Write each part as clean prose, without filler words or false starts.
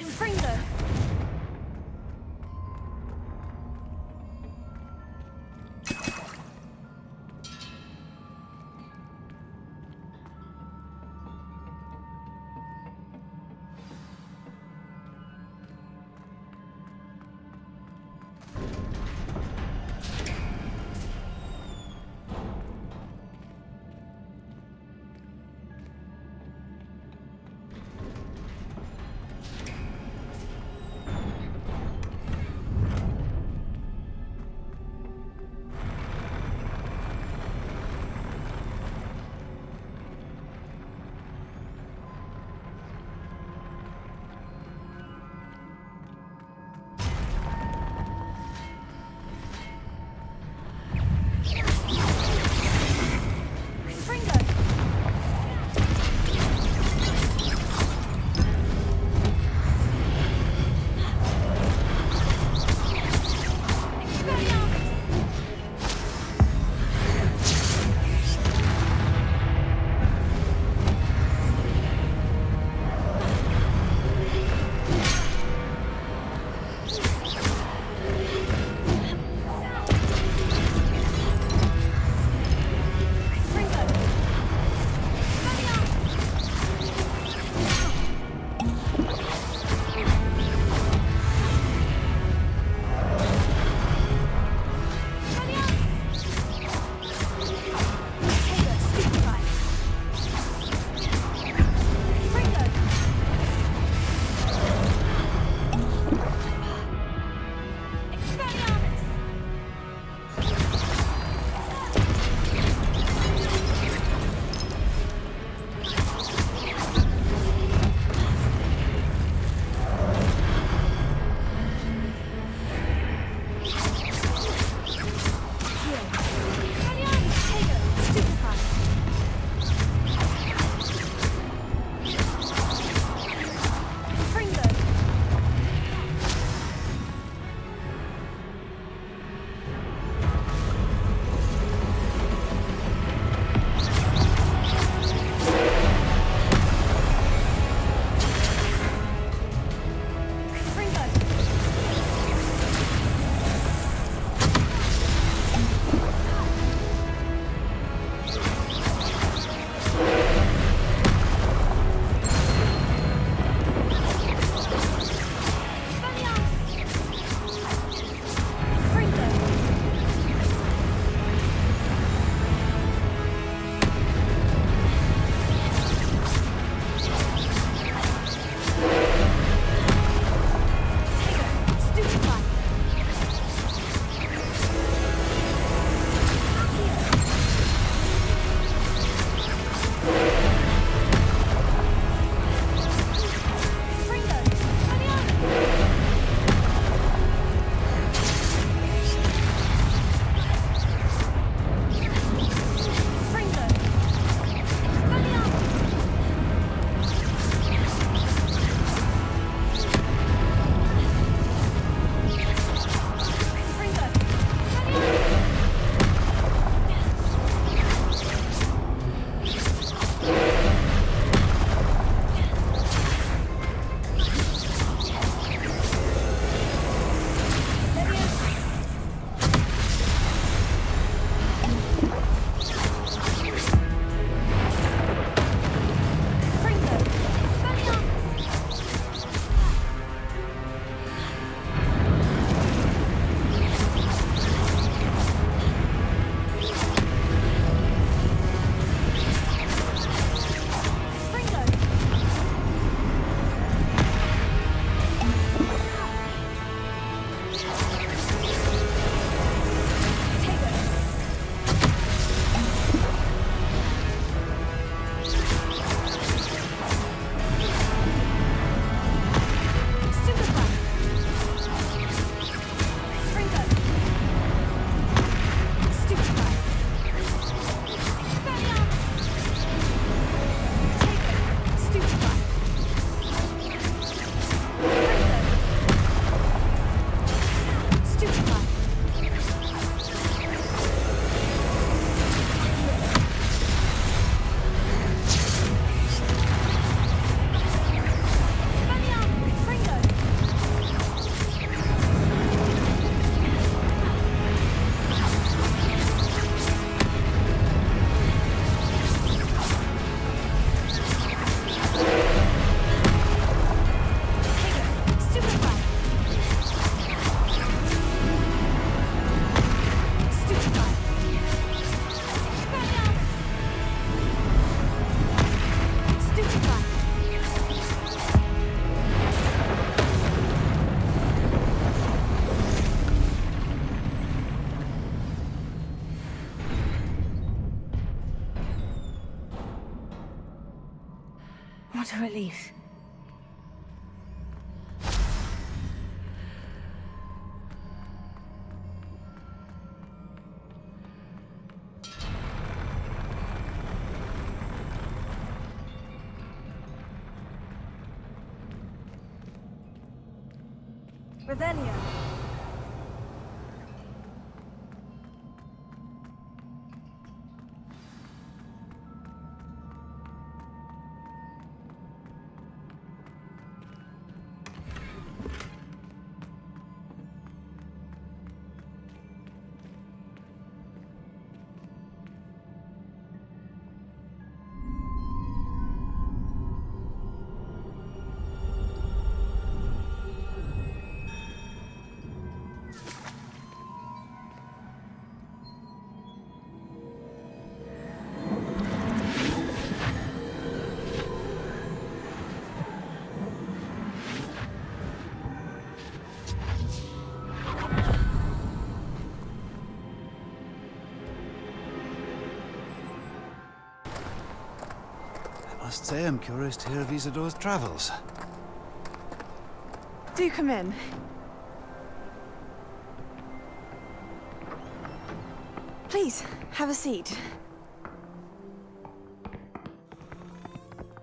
Confringo! What a relief. Revelio. I must say I'm curious to hear of Isidore's travels. Do come in. Please, have a seat.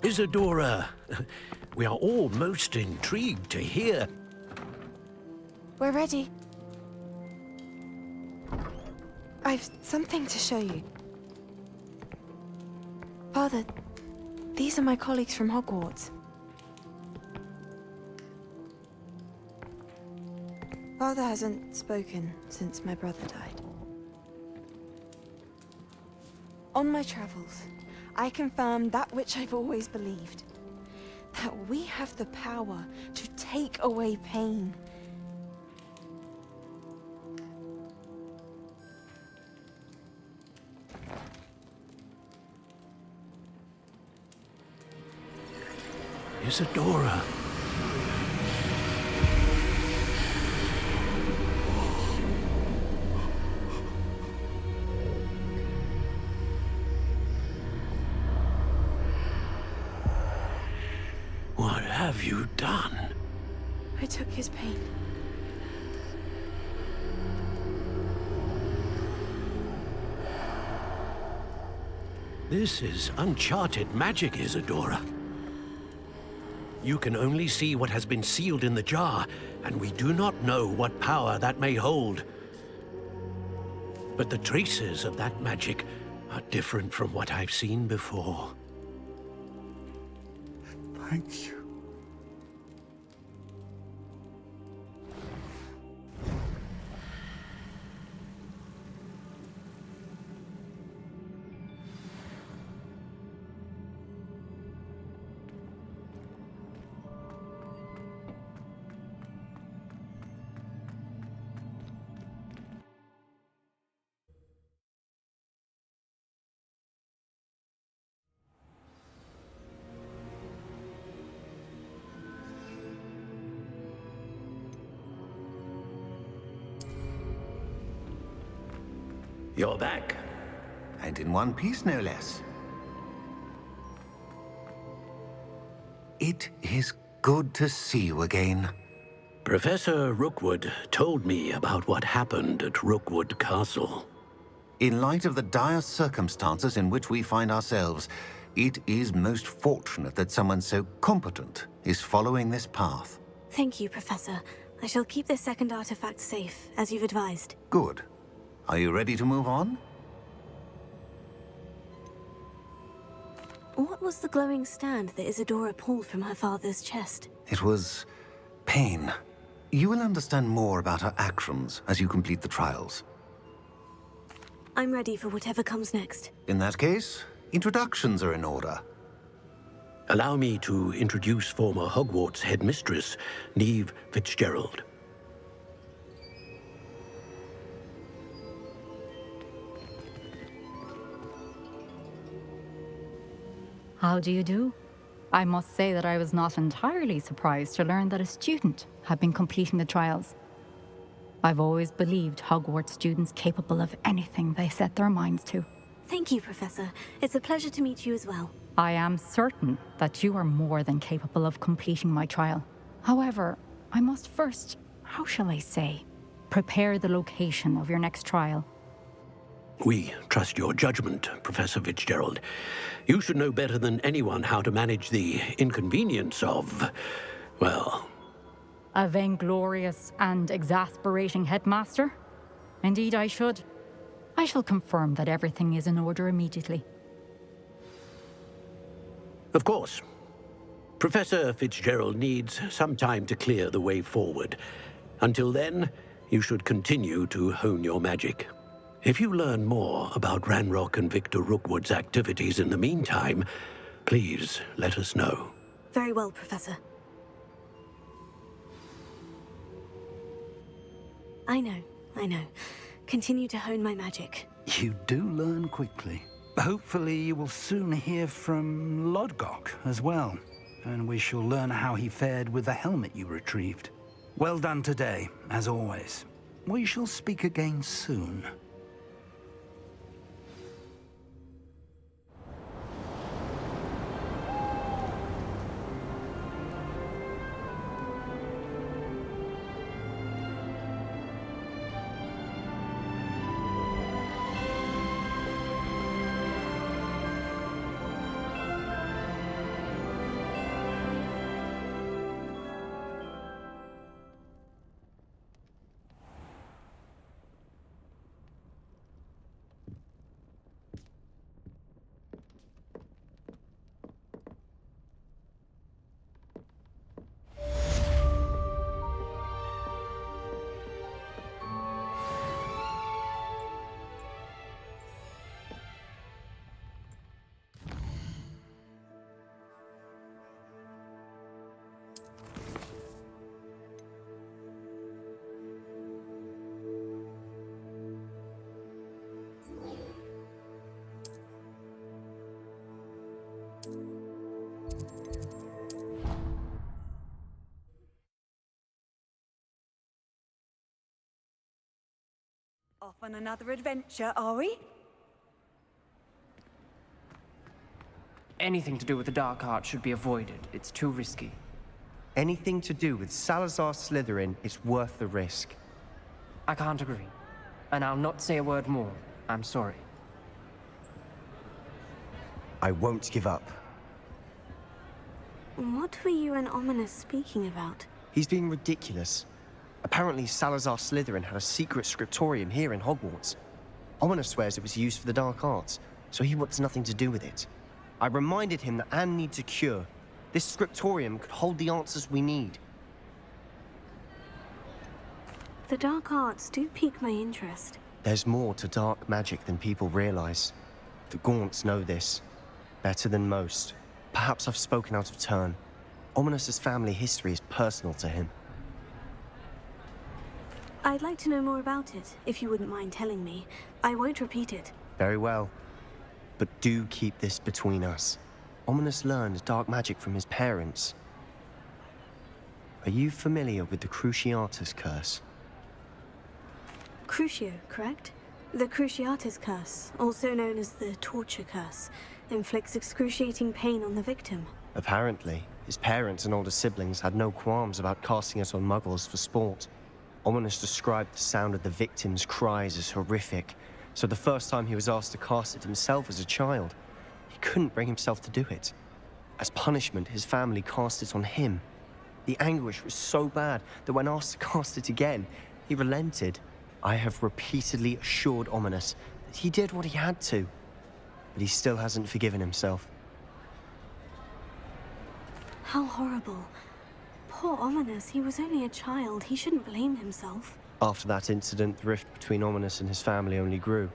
Isadora, we are all most intrigued to hear. We're ready. I've something to show you. Father, these are my colleagues from Hogwarts. Father hasn't spoken since my brother died. On my travels, I confirmed that which I've always believed. That we have the power to take away pain. Isadora. What have you done? I took his pain. This is uncharted magic, Isadora. You can only see what has been sealed in the jar, and we do not know what power that may hold. But the traces of that magic are different from what I've seen before. Thank you. You're back. And in one piece, no less. It is good to see you again. Professor Rookwood told me about what happened at Rookwood Castle. In light of the dire circumstances in which we find ourselves, it is most fortunate that someone so competent is following this path. Thank you, Professor. I shall keep this second artifact safe, as you've advised. Good. Are you ready to move on? What was the glowing stand that Isadora pulled from her father's chest? It was pain. You will understand more about her actions as you complete the trials. I'm ready for whatever comes next. In that case, introductions are in order. Allow me to introduce former Hogwarts headmistress, Neve Fitzgerald. How do you do? I must say that I was not entirely surprised to learn that a student had been completing the trials. I've always believed Hogwarts students capable of anything they set their minds to. Thank you, Professor. It's a pleasure to meet you as well. I am certain that you are more than capable of completing my trial. However, I must first, how shall I say, prepare the location of your next trial. We trust your judgment, Professor Fitzgerald. You should know better than anyone how to manage the inconvenience of, well... A vainglorious and exasperating headmaster? Indeed, I should. I shall confirm that everything is in order immediately. Of course. Professor Fitzgerald needs some time to clear the way forward. Until then, you should continue to hone your magic. If you learn more about Ranrock and Victor Rookwood's activities in the meantime, please let us know. Very well, Professor. I know. Continue to hone my magic. You do learn quickly. Hopefully you will soon hear from Lodgok as well, and we shall learn how he fared with the helmet you retrieved. Well done today, as always. We shall speak again soon. Off on another adventure, are we? Anything to do with the dark art should be avoided. It's too risky. Anything to do with Salazar Slytherin is worth the risk. I can't agree. And I'll not say a word more. I'm sorry. I won't give up. What were you and Ominous speaking about? He's being ridiculous. Apparently, Salazar Slytherin had a secret scriptorium here in Hogwarts. Ominous swears it was used for the dark arts, so he wants nothing to do with it. I reminded him that Anne needs a cure. This scriptorium could hold the answers we need. The dark arts do pique my interest. There's more to dark magic than people realize. The Gaunts know this. Better than most. Perhaps I've spoken out of turn. Ominous's family history is personal to him. I'd like to know more about it, if you wouldn't mind telling me. I won't repeat it. Very well. But do keep this between us. Ominous learned dark magic from his parents. Are you familiar with the Cruciatus Curse? Crucio, correct? The Cruciatus Curse, also known as the Torture Curse, inflicts excruciating pain on the victim. Apparently, his parents and older siblings had no qualms about casting it on muggles for sport. Ominous described the sound of the victim's cries as horrific, so the first time he was asked to cast it himself as a child, he couldn't bring himself to do it. As punishment, his family cast it on him. The anguish was so bad that when asked to cast it again, he relented. I have repeatedly assured Ominous that he did what he had to, but he still hasn't forgiven himself. How horrible. Poor Ominous, he was only a child. He shouldn't blame himself. After that incident, the rift between Ominous and his family only grew.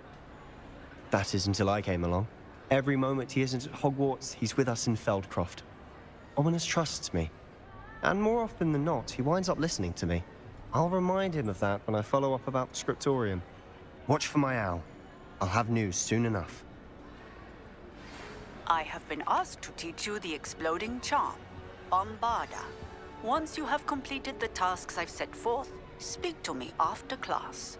That is until I came along. Every moment he isn't at Hogwarts, he's with us in Feldcroft. Ominous trusts me. And more often than not, he winds up listening to me. I'll remind him of that when I follow up about the scriptorium. Watch for my owl. I'll have news soon enough. I have been asked to teach you the exploding charm, Bombarda. Once you have completed the tasks I've set forth, speak to me after class.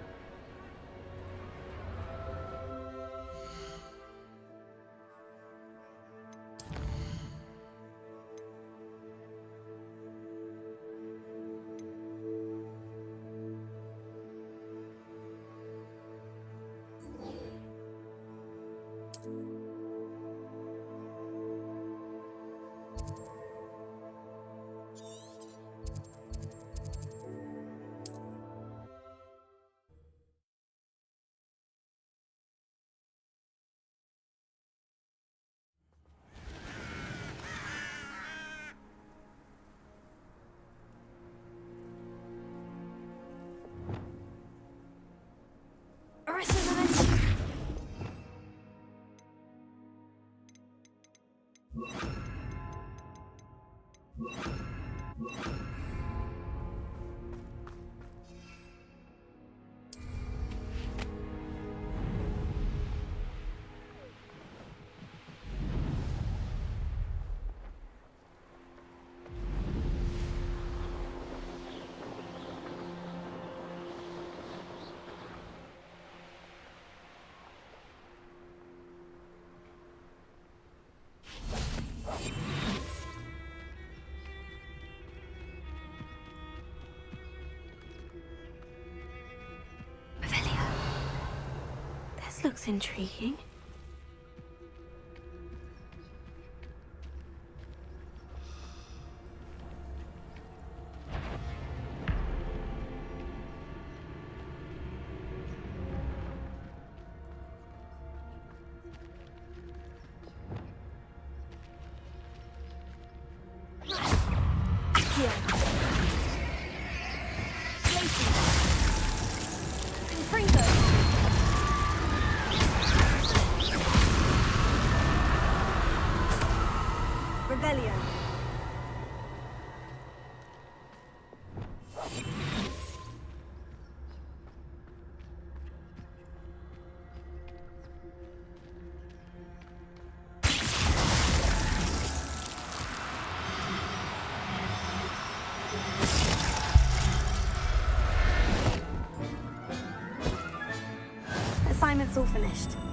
Revelio. This looks intriguing. Revelio. Assignment's all finished.